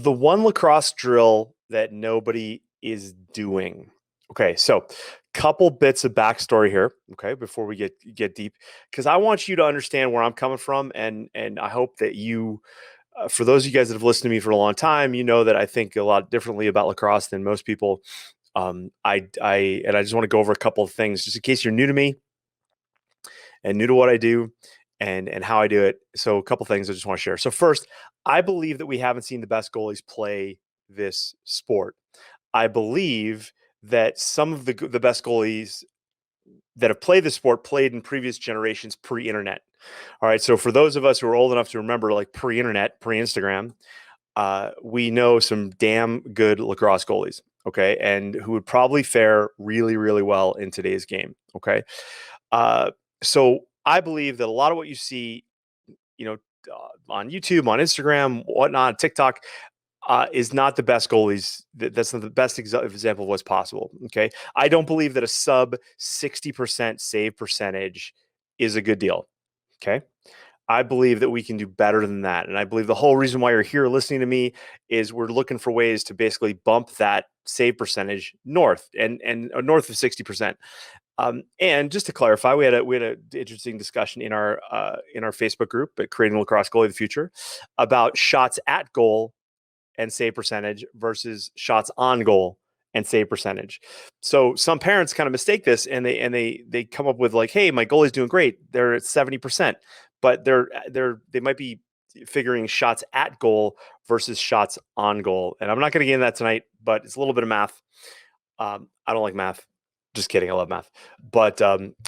The one lacrosse drill that nobody is doing. Okay, so couple bits of backstory here, okay, before we get deep, because I want you to understand where I'm coming from, and I hope that you, for those of you guys that have listened to me for a long time, you know that I think a lot differently about lacrosse than most people. I just want to go over a couple of things just in case you're new to me and new to what I do and how I do it. So a couple things I just want to share. So first, I believe that we haven't seen the best goalies play this sport. I believe that some of the best goalies that have played the sport played in previous generations pre-internet. All right. So for those of us who are old enough to remember, like pre-internet, pre-Instagram, we know some damn good lacrosse goalies. Okay, and who would probably fare really, really well in today's game. Okay, so I believe that a lot of what you see, you know, on YouTube, on Instagram, whatnot, TikTok, is not the best goalies. That's not the best example of what's possible. Okay. I don't believe that a sub 60% save percentage is a good deal. Okay. I believe that we can do better than that. And I believe the whole reason why you're here listening to me is we're looking for ways to basically bump that save percentage north and north of 60%. And just to clarify, we had an interesting discussion in our Facebook group at Creating Lacrosse Goalie of the Future about shots at goal and save percentage versus shots on goal and save percentage. So some parents kind of mistake this and they come up with like, hey, my goalie's doing great. They're at 70%, but they might be figuring shots at goal versus shots on goal. And I'm not going to get into that tonight, but it's a little bit of math. I don't like math. Just kidding. I love math, but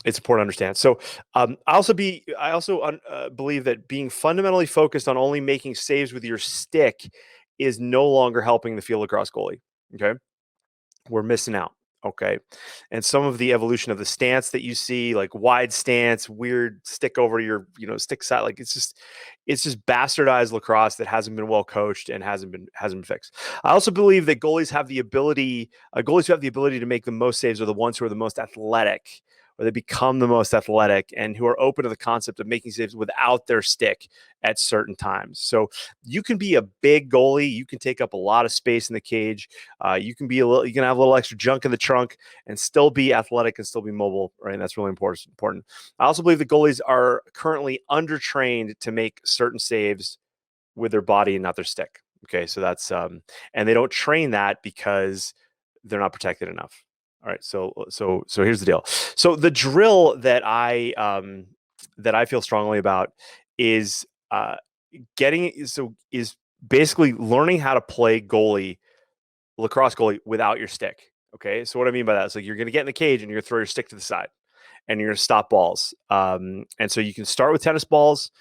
it's important to understand. So I also believe that being fundamentally focused on only making saves with your stick is no longer helping the field lacrosse goalie. Okay, we're missing out. Okay, and some of the evolution of the stance that you see, like wide stance, weird stick over your stick side, like it's just bastardized lacrosse that hasn't been well coached and hasn't been fixed. I also believe that goalies who have the ability to make the most saves are the ones who are the most athletic, or they become the most athletic and who are open to the concept of making saves without their stick at certain times. So you can be a big goalie, you can take up a lot of space in the cage, you can have a little extra junk in the trunk and still be athletic and still be mobile, right? And that's really important. I also believe the goalies are currently undertrained to make certain saves with their body and not their stick. Okay, so that's and they don't train that because they're not protected enough. All right, so here's the deal. So the drill that I feel strongly about is is basically learning how to play lacrosse goalie without your stick. Okay, so what I mean by that is like you're going to get in the cage and you're going to throw your stick to the side and you're going to stop balls. And so you can start with tennis balls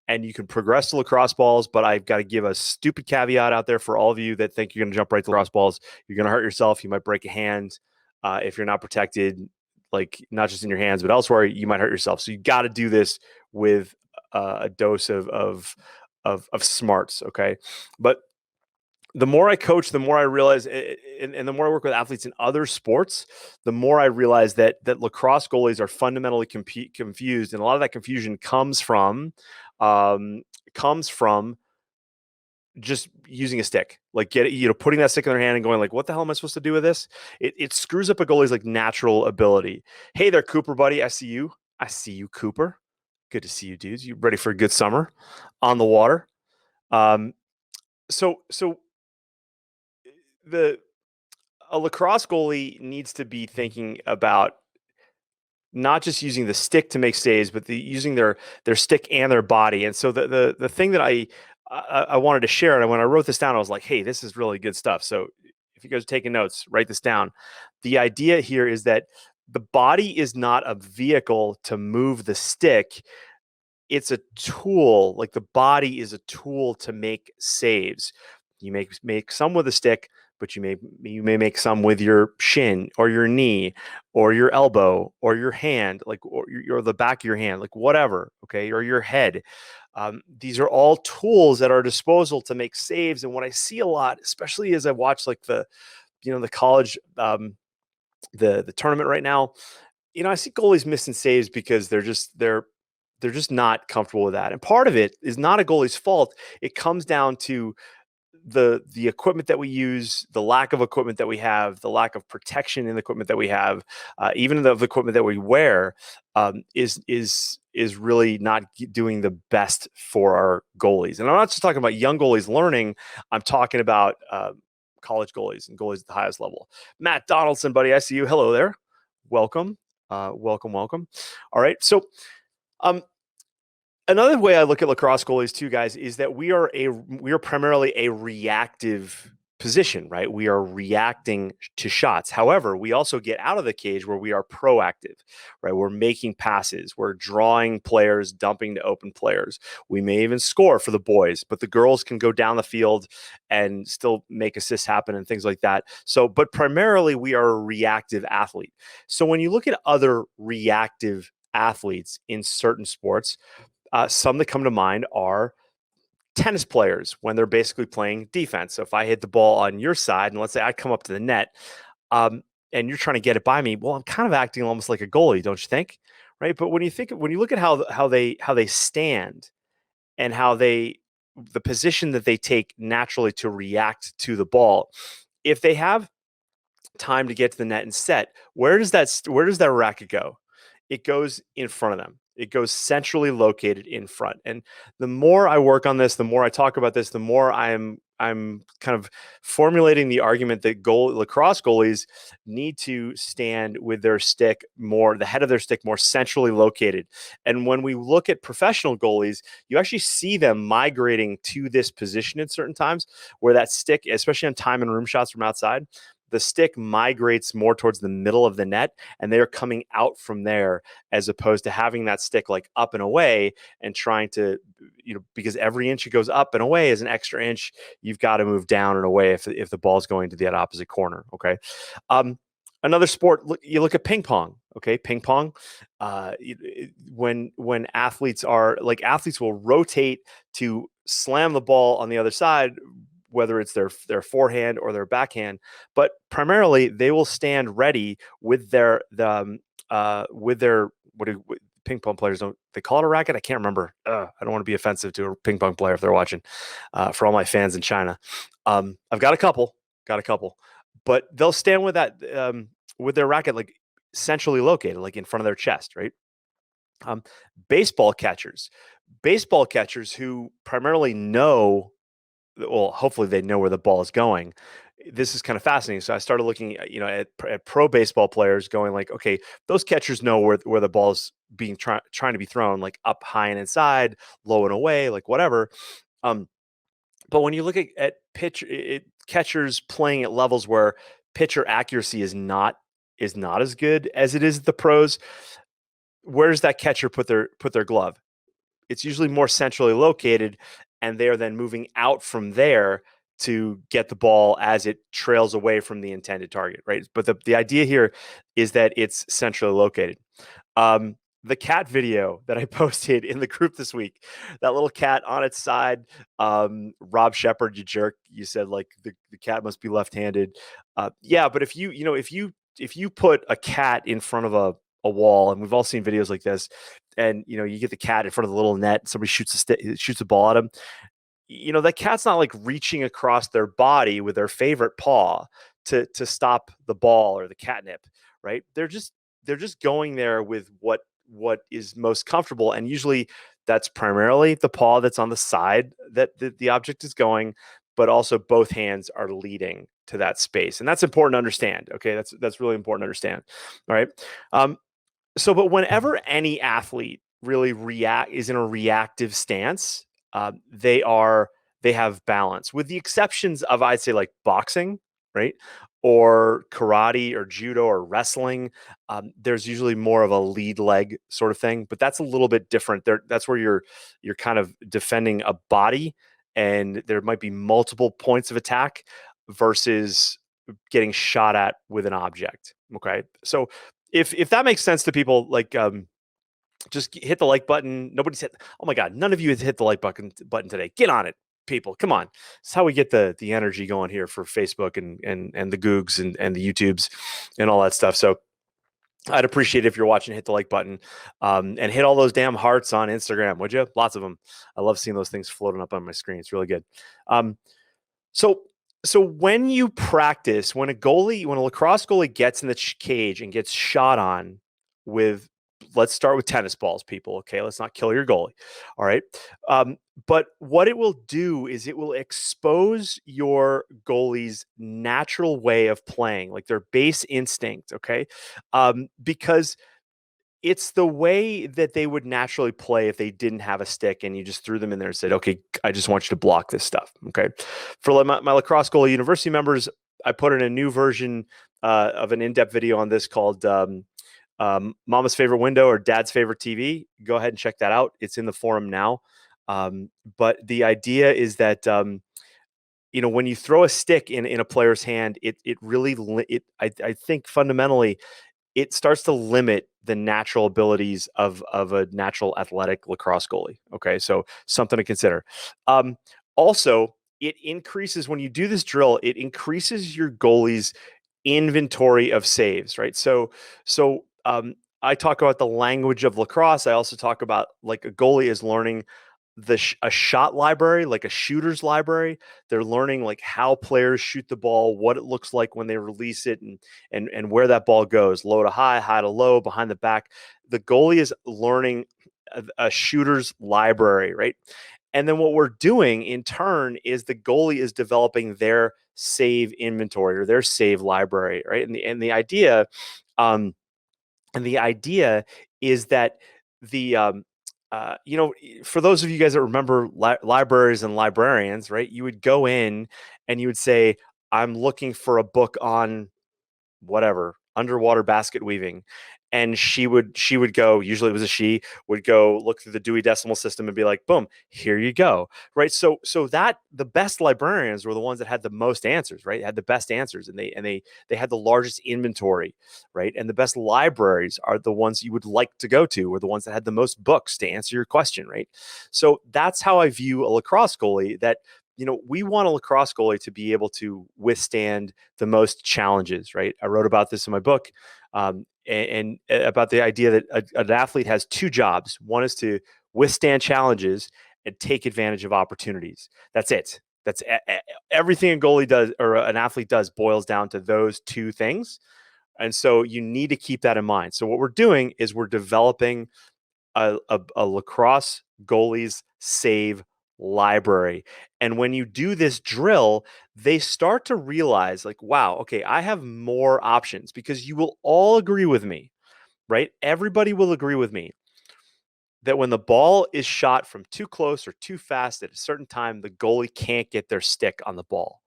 and you can progress to lacrosse balls, but I've got to give a stupid caveat out there for all of you that think you're going to jump right to lacrosse balls. You're going to hurt yourself. You might break a hand. If you're not protected, like not just in your hands, but elsewhere, you might hurt yourself. So you got to do this with a dose of smarts. Okay. But the more I coach, the more I realize, and the more I work with athletes in other sports, the more I realize that lacrosse goalies are fundamentally confused, and a lot of that confusion comes from just using a stick, like putting that stick in their hand and going like, what the hell am I supposed to do with this? It screws up a goalie's like natural ability. Hey there, Cooper, buddy. I see you, Cooper. Good to see you, dudes. You ready for a good summer on the water? So a lacrosse goalie needs to be thinking about not just using the stick to make saves, but using their stick and their body. And so the thing that I wanted to share, and when I wrote this down, I was like, hey, this is really good stuff. So if you guys are taking notes, write this down. The idea here is that the body is not a vehicle to move the stick. It's a tool. Like the body is a tool to make saves. You make some with a stick, but you may make some with your shin or your knee or your elbow or your hand, like or the back of your hand, like whatever, okay, or your head. These are all tools at our disposal to make saves. And what I see a lot, especially as I watch like the college, the tournament right now, I see goalies missing saves because they're just not comfortable with that. And part of it is not a goalie's fault. It comes down to the equipment that we use, the lack of equipment that we have, the lack of protection in the equipment that we have, even the equipment that we wear, is really not doing the best for our goalies. And I'm not just talking about young goalies learning. I'm talking about college goalies and goalies at the highest level. Matt Donaldson, buddy, I see you. Hello there. Welcome. Welcome. All right. So another way I look at lacrosse goalies too, guys, is that we are primarily a reactive position, right? We are reacting to shots. However, we also get out of the cage where we are proactive, right? We're making passes, we're drawing players, dumping to open players. We may even score for the boys, but the girls can go down the field and still make assists happen and things like that. So, but primarily we are a reactive athlete. So when you look at other reactive athletes in certain sports, some that come to mind are tennis players when they're basically playing defense. So if I hit the ball on your side, and let's say I come up to the net, and you're trying to get it by me, well, I'm kind of acting almost like a goalie, don't you think? Right? But when you look at how they stand and the position that they take naturally to react to the ball, if they have time to get to the net and set, where does that racket go? It goes in front of them. It goes centrally located in front. And the more I work on this, the more I talk about this, the more I'm kind of formulating the argument that lacrosse goalies need to stand with their stick more, the head of their stick more centrally located. And when we look at professional goalies, you actually see them migrating to this position at certain times where that stick, especially on time and room shots from outside, the stick migrates more towards the middle of the net and they're coming out from there, as opposed to having that stick like up and away and trying to, because every inch it goes up and away is an extra inch. You've got to move down and away if the ball's going to that opposite corner. Okay. Another sport, you look at ping pong. Okay. Ping pong. When athletes will rotate to slam the ball on the other side, whether it's their forehand or their backhand, but primarily they will stand ready with their ping pong players don't they call it a racket? I can't remember. I don't want to be offensive to a ping pong player if they're watching. For all my fans in China, I've got a couple, but they'll stand with that with their racket like centrally located, like in front of their chest, right? Baseball catchers who primarily know, well, hopefully they know where the ball is going. This is kind of fascinating. So I started looking, at pro baseball players, going like, okay, those catchers know where the ball is being trying to be thrown, like up high and inside, low and away, like whatever. But when you look at catchers playing at levels where pitcher accuracy is not as good as it is the pros, where does that catcher put their glove? It's usually more centrally located, and they are then moving out from there to get the ball as it trails away from the intended target, right? But the idea here is that it's centrally located. The cat video that I posted in the group this week, that little cat on its side, Rob Shepard, you jerk, you said like the cat must be left-handed. Yeah, but if you put a cat in front of a wall, and we've all seen videos like this, and you get the cat in front of the little net, somebody shoots a ball at him, that cat's not like reaching across their body with their favorite paw to stop the ball or the catnip, right? They're just going there with what is most comfortable, and usually that's primarily the paw that's on the side that the object is going, but also both hands are leading to that space, and that's important to understand. Okay, that's really important to understand. All right. But whenever any athlete really is in a reactive stance, they have balance, with the exceptions of, I'd say, like boxing, right, or karate or judo or wrestling. There's usually more of a lead leg sort of thing, but that's a little bit different. That's where you're kind of defending a body, and there might be multiple points of attack versus getting shot at with an object. Okay, so if that makes sense to people, like just hit the like button. Nobody's hit. Oh my God, none of you has hit the like button today. Get on it, people. Come on. It's how we get the energy going here for Facebook and the Googs and the YouTubes and all that stuff. So I'd appreciate it if you're watching, hit the like button, and hit all those damn hearts on Instagram, would you? Lots of them. I love seeing those things floating up on my screen. It's really good. So so when you practice, when a lacrosse goalie gets in the cage and gets shot on with, let's start with tennis balls, people. Okay, let's not kill your goalie. All right. Um, but what it will do is it will expose your goalie's natural way of playing, like their base instinct. Okay. Because it's the way that they would naturally play if they didn't have a stick and you just threw them in there and said, okay, I just want you to block this stuff. Okay. For my Lacrosse Goalie University members, I put in a new version of an in-depth video on this called Mama's Favorite Window or Dad's Favorite TV. Go ahead and check that out. It's in the forum now. But the idea is that, when you throw a stick in a player's hand, it really, I think fundamentally, it starts to limit the natural abilities of a natural athletic lacrosse goalie. Okay, so something to consider. Um, Also, it increases when you do this drill. It increases your goalie's inventory of saves. Right. So I talk about the language of lacrosse. I also talk about like a goalie is learning a shot library, like a shooter's library. They're learning like how players shoot the ball, what it looks like when they release it, and where that ball goes, low to high, high to low, behind the back. The goalie is learning a shooter's library, right? And then what we're doing in turn is the goalie is developing their save inventory or their save library, right? Um, and the idea is that the for those of you guys that remember libraries and librarians, right? You would go in and you would say, "I'm looking for a book on whatever underwater basket weaving," and she would go, usually it was a she, would go look through the Dewey Decimal System and be like, boom, here you go. Right. So that the best librarians were the ones that had the most answers, right? Had the best answers, and they had the largest inventory, right? And the best libraries are the ones you would like to go to, or the ones that had the most books to answer your question, right? So that's how I view a lacrosse goalie. That we want a lacrosse goalie to be able to withstand the most challenges, right? I wrote about this in my book, and about the idea that an athlete has two jobs. One is to withstand challenges and take advantage of opportunities. That's it. That's everything a goalie does or an athlete does boils down to those two things. And so you need to keep that in mind. So what we're doing is we're developing a lacrosse goalie's save library. And when you do this drill, they start to realize, like, wow, okay, I have more options, because you will all agree with me, right? Everybody will agree with me that when the ball is shot from too close or too fast at a certain time, the goalie can't get their stick on the ball.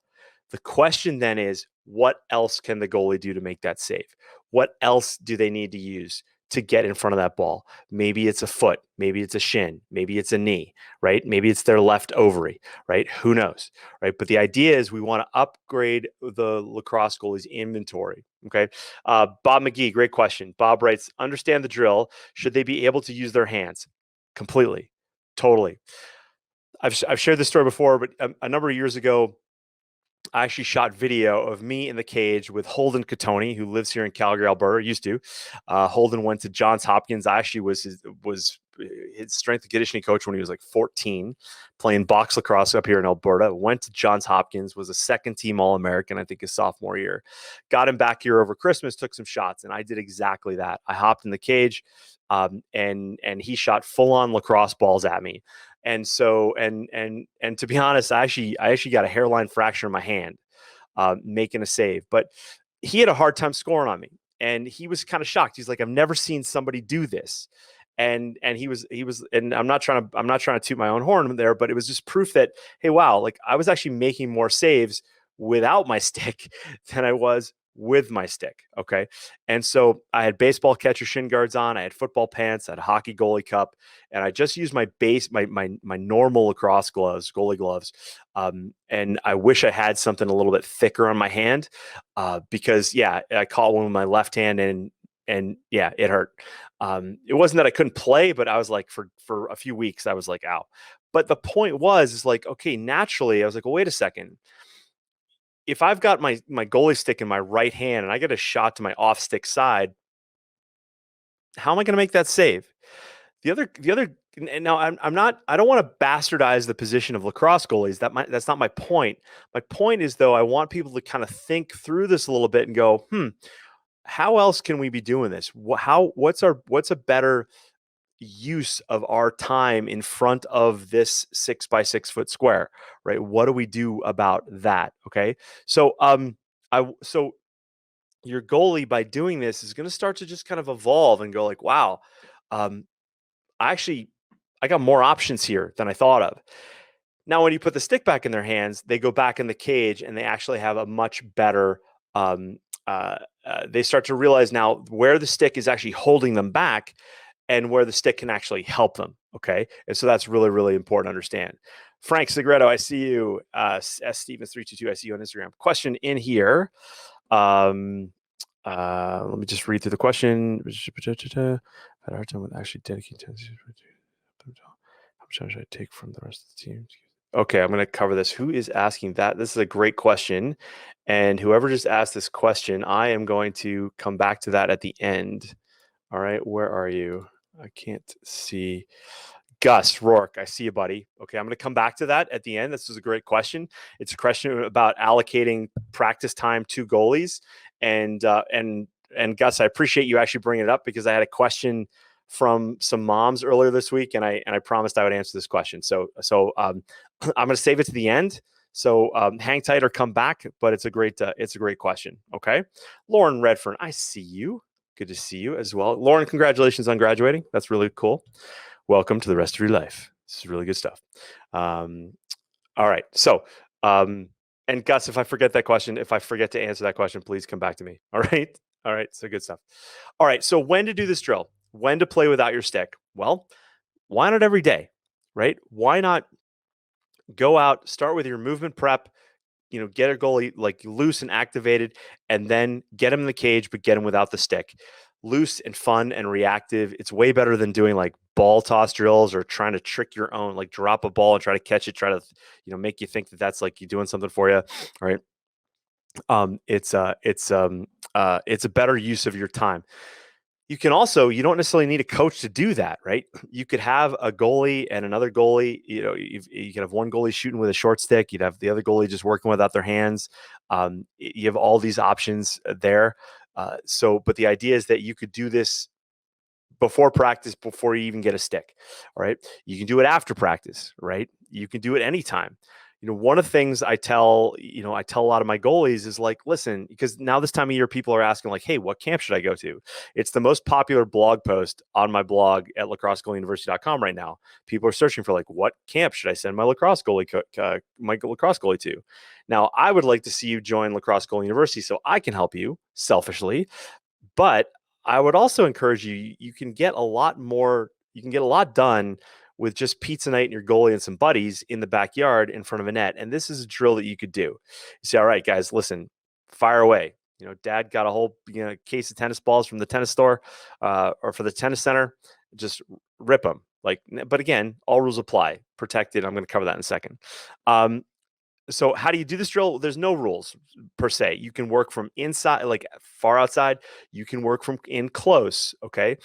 The question then is, what else can the goalie do to make that save? What else do they need to use to get in front of that ball? Maybe it's a foot, maybe it's a shin, maybe it's a knee, right? Maybe it's their left ovary, right? Who knows, right? But the idea is we want to upgrade the lacrosse goalie's inventory. Okay. Bob McGee, great question. Bob writes, understand the drill. Should they be able to use their hands? Completely, totally. I've shared this story before, but a number of years ago, I actually shot video of me in the cage with Holden Catoni, who lives here in Calgary, Alberta. Used to. Holden went to Johns Hopkins. I actually was his strength and conditioning coach when he was like 14, playing box lacrosse up here in Alberta. Went to Johns Hopkins, was a second team All American, I think his sophomore year. Got him back here over Christmas, took some shots, and I did exactly that. I hopped in the cage, and he shot full on lacrosse balls at me. And so, and to be honest, I actually got a hairline fracture in my hand, making a save. But he had a hard time scoring on me, and he was kind of shocked. He's like, "I've never seen somebody do this," and he was, and I'm not trying to toot my own horn there, but it was just proof that, hey, wow, like I was actually making more saves without my stick than I was with my stick. Okay. And so I had baseball catcher shin guards on, I had football pants, I had a hockey goalie cup, and I just used my normal lacrosse gloves, goalie gloves. And I wish I had something a little bit thicker on my hand, because yeah, I caught one with my left hand, and yeah, it hurt. It wasn't that I couldn't play, but I was like, for a few weeks, I was like, ow. But the point was, is like, okay, naturally, I was like, well, wait a second. If I've got my goalie stick in my right hand and I get a shot to my off stick side, how am I going to make that save? The other and now I don't want to bastardize the position of lacrosse goalies. That's not my point. My point is, though, I want people to kind of think through this a little bit and go, how else can we be doing this? What's a better use of our time in front of this 6 by 6 foot square, right? What do we do about that? Okay. So, so your goalie, by doing this, is going to start to just kind of evolve and go like, wow, um, I got more options here than I thought of. Now, when you put the stick back in their hands, they go back in the cage and they actually have a much better. Um, they start to realize now where the stick is actually holding them back and where the stick can actually help them. Okay. And so that's really, really important to understand. Frank Segreto, I see you. S Stevens322, I see you on Instagram. Question in here. Let me just read through the question. I had a hard time with actually dedicating time. How much time should I take from the rest of the team? Okay, I'm going to cover this. Who is asking that? This is a great question. And whoever just asked this question, I am going to come back to that at the end. All right, where are you? I can't see. Gus Rourke, I see you, buddy. Okay, I'm going to come back to that at the end. This is a great question. It's a question about allocating practice time to goalies, and Gus, I appreciate you actually bringing it up because I had a question from some moms earlier this week, and I promised I would answer this question. So I'm going to save it to the end. So hang tight or come back, but it's a great question. Okay, Lauren Redfern, I see you. Good to see you as well. Lauren, congratulations on graduating. That's really cool. Welcome to the rest of your life. This is really good stuff. All right. So, and Gus, if I forget to answer that question, please come back to me. All right. All right. So good stuff. All right. So when to do this drill, when to play without your stick? Well, why not every day, right? Why not go out, start with your movement prep, get a goalie like loose and activated, and then get him in the cage, but get him without the stick. Loose and fun and reactive. It's way better than doing like ball toss drills or trying to trick your own, like drop a ball and try to catch it, try to, make you think that that's like you doing something for you. All right. It's a better use of your time. You don't necessarily need a coach to do that, right? You could have a goalie and another goalie. You could have one goalie shooting with a short stick. You'd have the other goalie just working without their hands. You have all these options there. But the idea is that you could do this before practice, before you even get a stick. All right. You can do it after practice, right? You can do it anytime. One of the things I tell a lot of my goalies is like, listen, because now this time of year, people are asking like, hey, what camp should I go to? It's the most popular blog post on my blog at lacrossegoalieuniversity.com right now. People are searching for like, what camp should I send my lacrosse goalie to? Now, I would like to see you join Lacrosse Goalie University so I can help you selfishly, but I would also encourage you, you can get a lot done with just pizza night and your goalie and some buddies in the backyard in front of a net. And this is a drill that you could do. You say, all right, guys, listen, fire away. Dad got a whole case of tennis balls from the tennis store or for the tennis center. Just rip them. But again, all rules apply. Protected. I'm going to cover that in a second. So how do you do this drill? There's no rules per se. You can work from inside, like far outside. You can work from in close. Okay.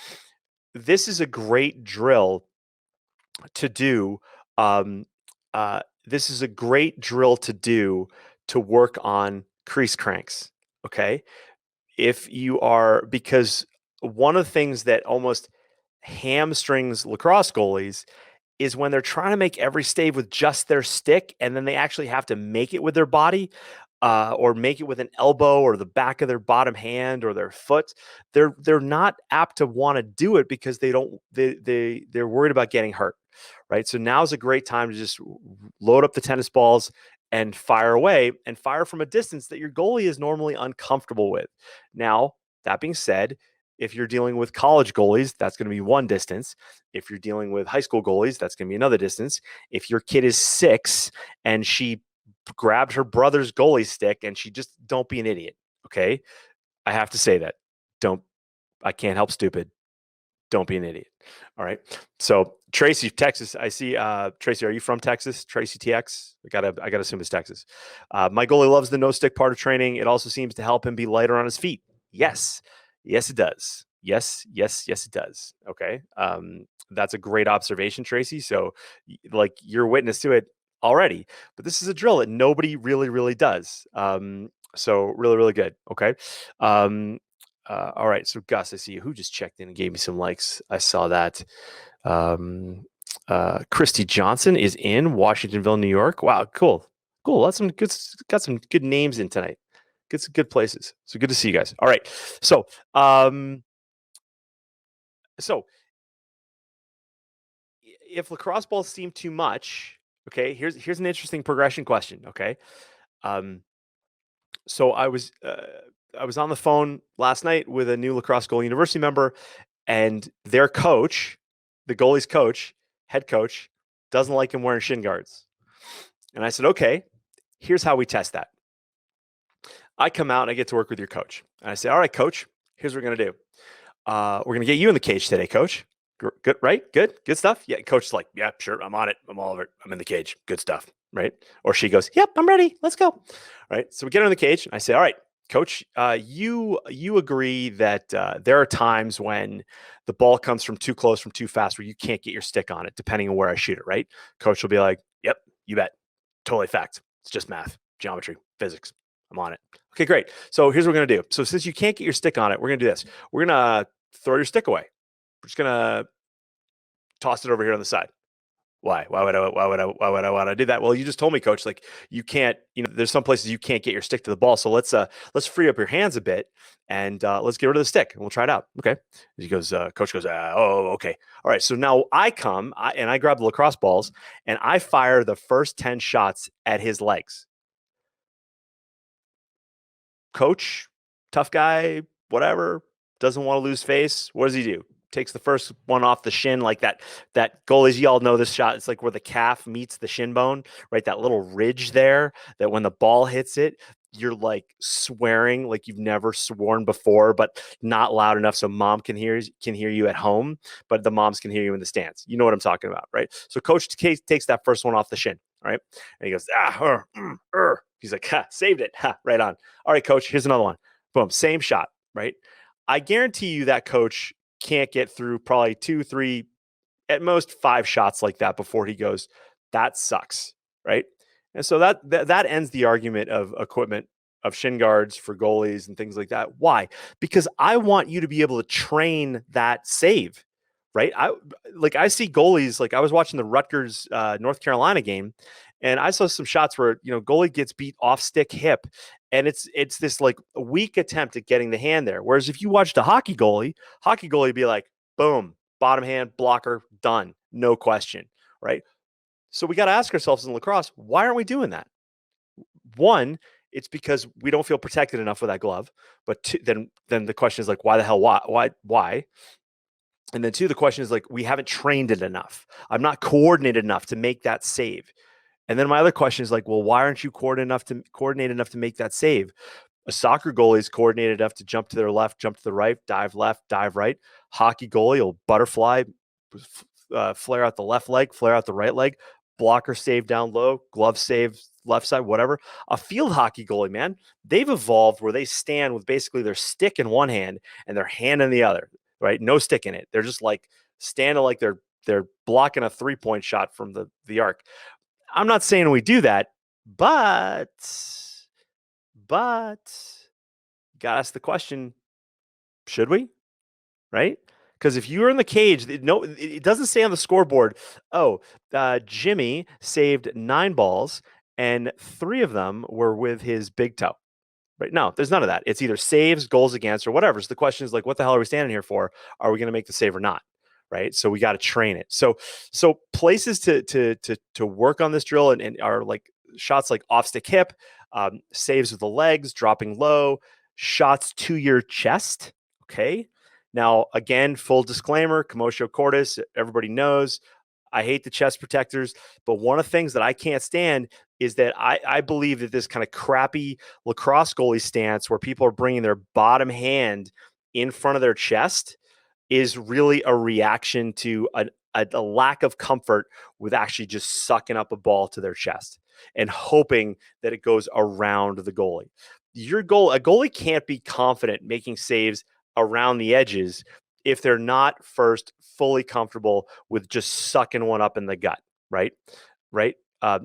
This is a great drill to do. This is a great drill to do to work on crease cranks. Okay. Because one of the things that almost hamstrings lacrosse goalies is when they're trying to make every stave with just their stick, and then they actually have to make it with their body, or make it with an elbow or the back of their bottom hand or their foot. They're not apt to want to do it because they're worried about getting hurt, right? So now's a great time to just load up the tennis balls and fire away, and fire from a distance that your goalie is normally uncomfortable with. Now, that being said, if you're dealing with college goalies, that's going to be one distance. If you're dealing with high school goalies, that's going to be another distance. If your kid is 6 and she grabbed her brother's goalie stick, and don't be an idiot. Okay. I have to say that. I can't help stupid. Don't be an idiot. All right. So Tracy, Texas. I see. Tracy, are you from Texas? Tracy TX. I gotta assume it's Texas. My goalie loves the no stick part of training. It also seems to help him be lighter on his feet. Yes, it does. Yes, it does. Okay. That's a great observation, Tracy. So, like, you're witness to it already. But this is a drill that nobody really does. So really good. Okay. Um, all right. So Gus, I see you. Who just checked in and gave me some likes? I saw that. Um, Christy Johnson is in Washingtonville, New York. Wow, cool. That's some good. Got some good names in tonight. Good places. So good to see you guys. All right. So, so if lacrosse balls seem too much, okay, here's an interesting progression question. Okay, um, so I was on the phone last night with a new Lacrosse Goalie University member, and their coach, the goalie's coach, head coach, doesn't like him wearing shin guards. And I said, okay, here's how we test that. I come out and I get to work with your coach, and I say, all right, coach, here's what we're gonna do. We're gonna get you in the cage today, coach. Good, right? Good stuff. Yeah, coach's like, yeah, sure, I'm on it. I'm all over it. I'm in the cage. Good stuff, right? Or she goes, yep, I'm ready. Let's go. All right. So we get her in the cage. And I say, all right, coach, you agree that there are times when the ball comes from too close, from too fast, where you can't get your stick on it, depending on where I shoot it, right? Coach will be like, yep, you bet, totally fact. It's just math, geometry, physics. I'm on it. Okay, great. So here's what we're gonna do. So since you can't get your stick on it, we're gonna do this. We're gonna throw your stick away. We're just gonna toss it over here on the side. Why? Why would I want to do that? Well, you just told me, coach, like, you can't, there's some places you can't get your stick to the ball. So let's free up your hands a bit, and let's get rid of the stick and we'll try it out. Okay. He goes, coach goes, oh, okay. All right. So now I come and I grab the lacrosse balls and I fire the first 10 shots at his legs. Coach, tough guy, whatever, doesn't want to lose face. What does he do? Takes the first one off the shin, like that goalies, you all know this shot. It's like where the calf meets the shin bone, right? That little ridge there, that when the ball hits it, you're like swearing like you've never sworn before, but not loud enough so mom can hear you at home, but the moms can hear you in the stands. You know what I'm talking about, right? So coach takes that first one off the shin, right? And he goes, he's like, saved it. Right on. All right, coach, here's another one. Boom, same shot, right? I guarantee you that coach can't get through probably 2, 3, at most 5 shots like that before he goes, that sucks, right? And so that ends the argument of equipment, of shin guards for goalies and things like that. Why? Because I want you to be able to train that save, right? I see goalies, like I was watching the Rutgers North Carolina game, and I saw some shots where goalie gets beat off stick hip, and it's this like weak attempt at getting the hand there. Whereas if you watched a hockey goalie would be like, boom, bottom hand blocker, done, no question, right? So we got to ask ourselves in lacrosse, why aren't we doing that? One, it's because we don't feel protected enough with that glove. But two, then the question is like, why the hell? Why? And then two, the question is like, we haven't trained it enough. I'm not coordinated enough to make that save. And then my other question is like, well, why aren't you coordinated enough to make that save? A soccer goalie is coordinated enough to jump to their left, jump to the right, dive left, dive right. Hockey goalie will butterfly, flare out the left leg, flare out the right leg, blocker save down low, glove save left side, whatever. A field hockey goalie, man, they've evolved where they stand with basically their stick in one hand and their hand in the other, right? No stick in it. They're just like standing like they're blocking a 3-point shot from the arc. I'm not saying we do that, but you got to ask the question, should we? Right? Because if you're in the cage, it doesn't say on the scoreboard, Jimmy saved 9 balls and 3 of them were with his big toe. Right? No, there's none of that. It's either saves, goals against, or whatever. So the question is like, what the hell are we standing here for? Are we going to make the save or not? Right. So we got to train it. So places to work on this drill and are like shots like off stick hip, saves with the legs, dropping low, shots to your chest. Okay. Now, again, full disclaimer, commotio cordis, everybody knows I hate the chest protectors, but one of the things that I can't stand is that I believe that this kind of crappy lacrosse goalie stance where people are bringing their bottom hand in front of their chest is really a reaction to a lack of comfort with actually just sucking up a ball to their chest and hoping that it goes around the goalie. A goalie can't be confident making saves around the edges if they're not first fully comfortable with just sucking one up in the gut, right? Right.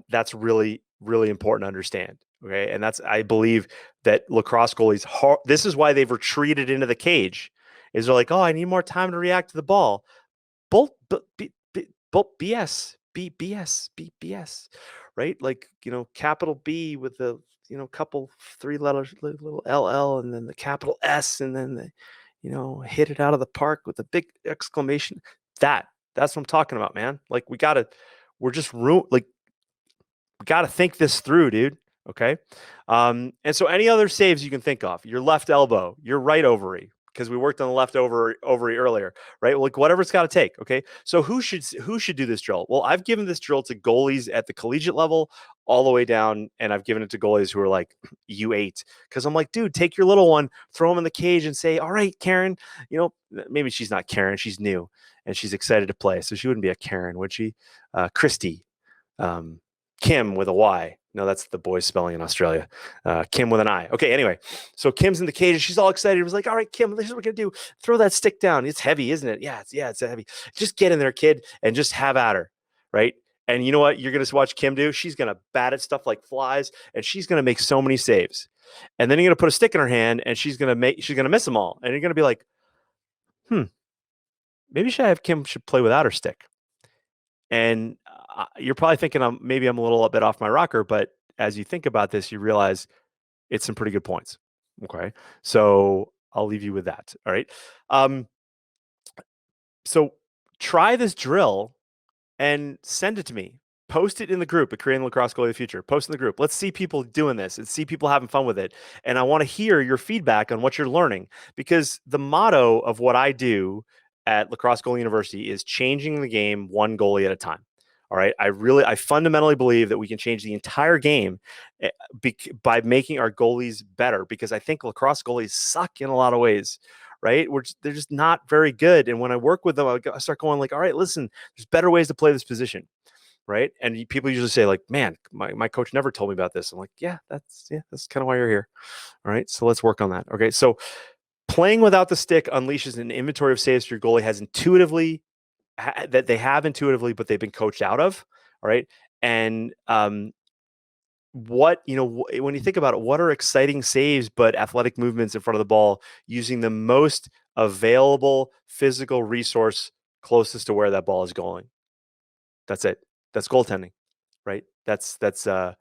That's really, really important to understand. Okay. And I believe that lacrosse goalies, this is why they've retreated into the cage, is they're like, oh, I need more time to react to the ball. BS, BS, right? Like, capital B with the, couple 3 letters, little LL, and then the capital S, and then hit it out of the park with a big exclamation. That's what I'm talking about, man. Like, we got to think this through, dude. Okay. And so any other saves you can think of, your left elbow, your right ovary, because we worked on the left ovary earlier, right? Like, whatever it's got to take. Okay. So who should do this drill? Well, I've given this drill to goalies at the collegiate level all the way down, and I've given it to goalies who are like U8, because I'm like, dude, take your little one, throw him in the cage, and say, all right, Karen. Maybe she's not Karen, she's new and she's excited to play, so she wouldn't be a Karen, would she? Christy. Kim with a Y. No, that's the boys spelling in Australia. Kim with an I. Okay, anyway. So Kim's in the cage and she's all excited. It was like, all right, Kim, this is what we're going to do. Throw that stick down. It's heavy, isn't it? Yeah, it's heavy. Just get in there, kid, and just have at her, right? And you know what you're going to watch Kim do? She's going to bat at stuff like flies, and she's going to make so many saves. And then you're going to put a stick in her hand, and she's going to miss them all. And you're going to be like, maybe Kim should play without her stick. And you're probably thinking maybe I'm a little bit off my rocker, but as you think about this, you realize it's some pretty good points. Okay. So I'll leave you with that. All right. So try this drill and send it to me. Post it in the group at Creating Lacrosse Goalie of the Future. Post in the group. Let's see people doing this and see people having fun with it. And I want to hear your feedback on what you're learning, because the motto of what I do at Lacrosse Goalie University is changing the game one goalie at a time. All right. I fundamentally believe that we can change the entire game by making our goalies better, because I think lacrosse goalies suck in a lot of ways. Right. They're just not very good. And when I work with them, I start going like, all right, listen, there's better ways to play this position. Right. And people usually say like, man, my coach never told me about this. I'm like, that's kind of why you're here. All right. So let's work on that. Okay. So playing without the stick unleashes an inventory of saves your goalie has intuitively, that they have intuitively, but they've been coached out of. All right. And when you think about it, what are exciting saves but athletic movements in front of the ball using the most available physical resource closest to where that ball is going? That's it. That's goaltending, right? That's goaltending.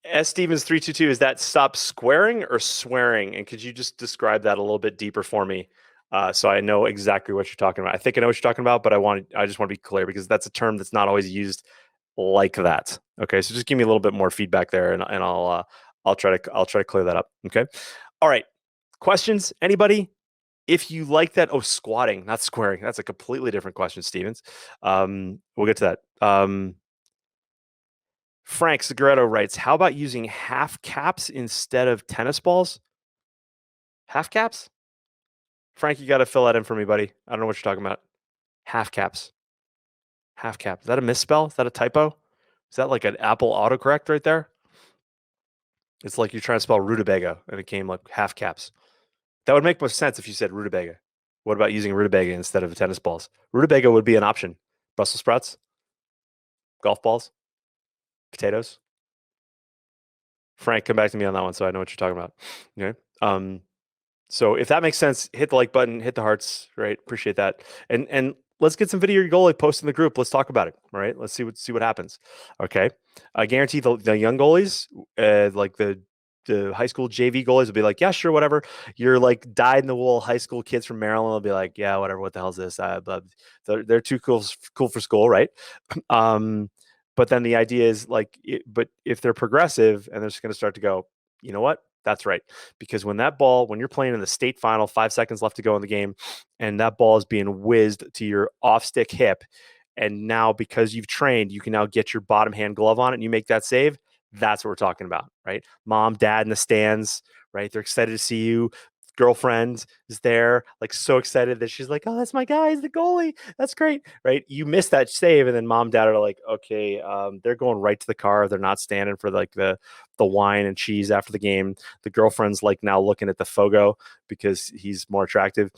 S Stevens 322, is that stop squaring or swearing? And could you just describe that a little bit deeper for me, so I know exactly what you're talking about? I think I know what you're talking about, but I just want to be clear, because that's a term that's not always used like that. Okay, so just give me a little bit more feedback there, and I'll try to clear that up. Okay, all right. Questions? Anybody? If you like that, squatting, not squaring. That's a completely different question, Stevens. We'll get to that. Frank Segretto writes, how about using half caps instead of tennis balls? Half caps? Frank, you got to fill that in for me, buddy. I don't know what you're talking about. Half caps. Half cap. Is that a misspell? Is that a typo? Is that like an Apple autocorrect right there? It's like you're trying to spell rutabaga and it came like half caps. That would make more sense if you said rutabaga. What about using rutabaga instead of tennis balls? Rutabaga would be an option. Brussels sprouts? Golf balls? Potatoes? Frank, come back to me on that one so I know what you're talking about. Okay. So if that makes sense, hit the like button, hit the hearts, right? Appreciate that. And let's get some video of your goalie, post in the group. Let's talk about it. All right. Let's see what happens. Okay. I guarantee the young goalies, like the high school JV goalies will be like, yeah, sure, whatever. You're like dyed in the wool high school kids from Maryland will be like, yeah, whatever. What the hell is this? But they're too cool for school, right? But then the idea is like, but if they're progressive and they're just going to start to go, you know what? That's right. Because when you're playing in the state final, 5 seconds left to go in the game, and that ball is being whizzed to your off stick hip, and now because you've trained, you can now get your bottom hand glove on it and you make that save. That's what we're talking about, right? Mom, dad in the stands, right? They're excited to see you. girlfriend is there, like so excited that she's like, oh, that's my guy, he's the goalie. That's great, right? You miss that save, and then mom and dad are like, okay, they're going right to the car. They're not standing for like the wine and cheese after the game. The girlfriend's like now looking at the Fogo because he's more attractive.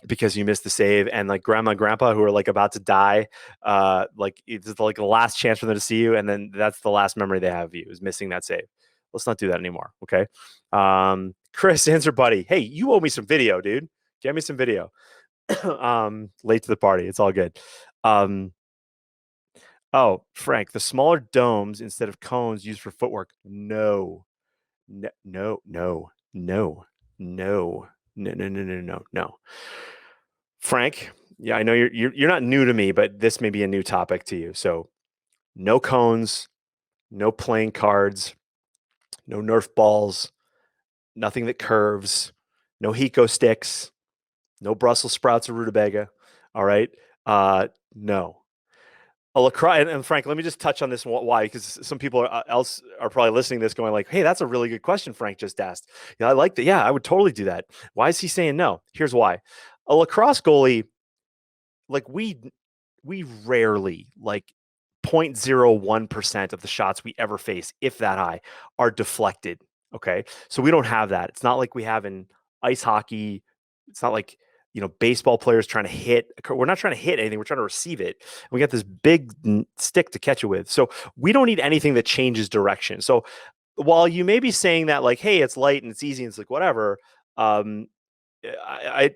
Because you missed the save, and like grandma and grandpa who are like about to die, like it's like the last chance for them to see you, and then that's the last memory they have of you is missing that save. Let's not do that anymore, okay? Chris, answer buddy. Hey, you owe me some video, dude. Get me some video. Late to the party. It's all good. Oh, Frank, the smaller domes instead of cones used for footwork. No. No, no, no, no, no, no, no, no, no, no. Frank, yeah, I know you're not new to me, but this may be a new topic to you. So, no cones, no playing cards, no Nerf balls, nothing that curves, no Hiko sticks, no Brussels sprouts or rutabaga. All right, no. A lacrosse, and Frank, let me just touch on this. Why? Because some people else are probably listening to this, going like, "Hey, that's a really good question." Frank just asked. Yeah, I like that. Yeah, I would totally do that. Why is he saying no? Here's why. A lacrosse goalie, like we rarely, like 0.01% of the shots we ever face, if that high, are deflected. Okay. So we don't have that. It's not like we have in ice hockey. It's not like, baseball players trying to hit. We're not trying to hit anything. We're trying to receive it. We got this big stick to catch it with. So we don't need anything that changes direction. So while you may be saying that like, hey, it's light and it's easy and it's like whatever, I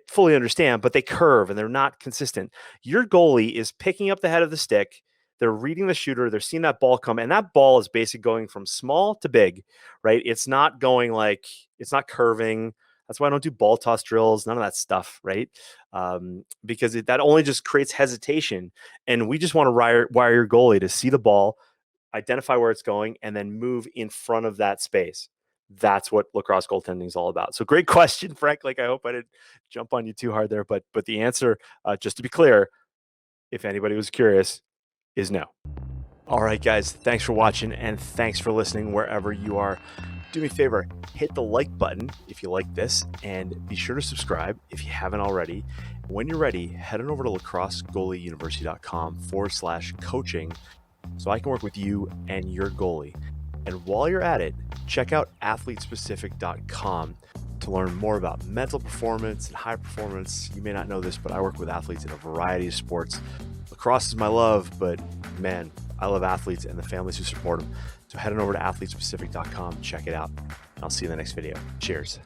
fully understand, but they curve and they're not consistent. Your goalie is picking up the head of the stick. They're reading the shooter. They're seeing that ball come, and that ball is basically going from small to big, right? It's not going it's not curving. That's why I don't do ball toss drills, none of that stuff, right? Because that only just creates hesitation. And we just want to wire your goalie to see the ball, identify where it's going, and then move in front of that space. That's what lacrosse goaltending is all about. So great question, Frank. Like, I hope I didn't jump on you too hard there, but the answer, just to be clear, if anybody was curious, is no. All right, guys, thanks for watching and thanks for listening wherever you are. Do me a favor, hit the like button if you like this, and be sure to subscribe if you haven't already. When you're ready, head on over to lacrossegoalieuniversity.com/coaching so I can work with you and your goalie. And while you're at it, check out athletespecific.com to learn more about mental performance and high performance. You may not know this, but I work with athletes in a variety of sports. Lacrosse is my love, but man, I love athletes and the families who support them. So head on over to athletespecific.com, check it out. I'll see you in the next video. Cheers.